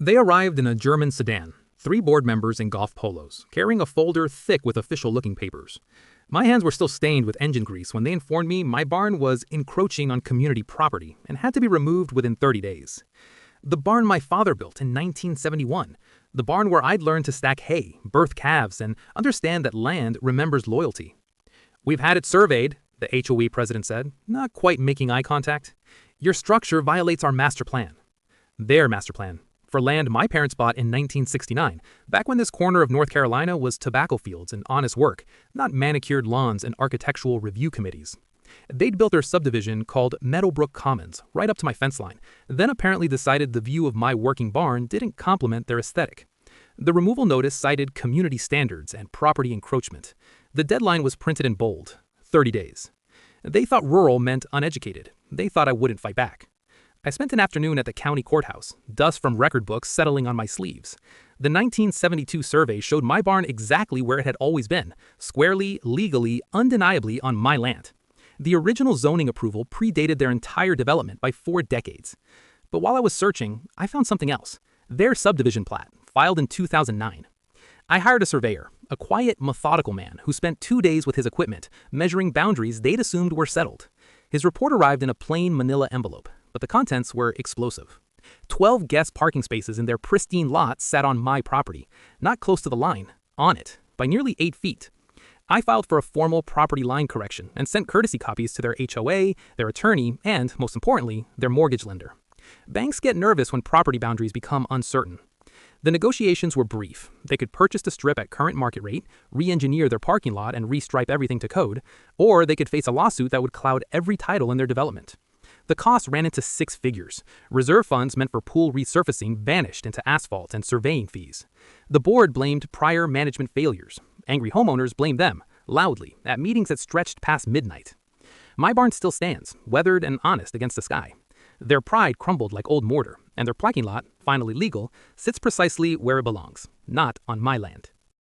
They arrived in a German sedan, 3 board members in golf polos, carrying a folder thick with official-looking papers. My hands were still stained with engine grease when they informed me my barn was encroaching on community property and had to be removed within 30 days. The barn my father built in 1971, the barn where I'd learned to stack hay, birth calves, and understand that land remembers loyalty. "We've had it surveyed," the HOA president said, not quite making eye contact. "Your structure violates our master plan." Their master plan, for land my parents bought in 1969, back when this corner of North Carolina was tobacco fields and honest work, not manicured lawns and architectural review committees. They'd built their subdivision called Meadowbrook Commons right up to my fence line, then apparently decided the view of my working barn didn't complement their aesthetic. The removal notice cited community standards and property encroachment. The deadline was printed in bold, 30 days. They thought rural meant uneducated. They thought I wouldn't fight back. I spent an afternoon at the county courthouse, dust from record books settling on my sleeves. The 1972 survey showed my barn exactly where it had always been, squarely, legally, undeniably on my land. The original zoning approval predated their entire development by 4 decades. But while I was searching, I found something else. Their subdivision plat, filed in 2009. I hired a surveyor, a quiet, methodical man who spent 2 days with his equipment, measuring boundaries they'd assumed were settled. His report arrived in a plain manila envelope, but the contents were explosive. 12 guest parking spaces in their pristine lot sat on my property, not close to the line, on it, by nearly 8 feet. I filed for a formal property line correction and sent courtesy copies to their HOA, their attorney, and, most importantly, their mortgage lender. Banks get nervous when property boundaries become uncertain. The negotiations were brief. They could purchase the strip at current market rate, re-engineer their parking lot and restripe everything to code, or they could face a lawsuit that would cloud every title in their development. The cost ran into 6 figures. Reserve funds meant for pool resurfacing vanished into asphalt and surveying fees. The board blamed prior management failures. Angry homeowners blamed them, loudly, at meetings that stretched past midnight. My barn still stands, weathered and honest against the sky. Their pride crumbled like old mortar, and their parking lot, finally legal, sits precisely where it belongs, not on my land.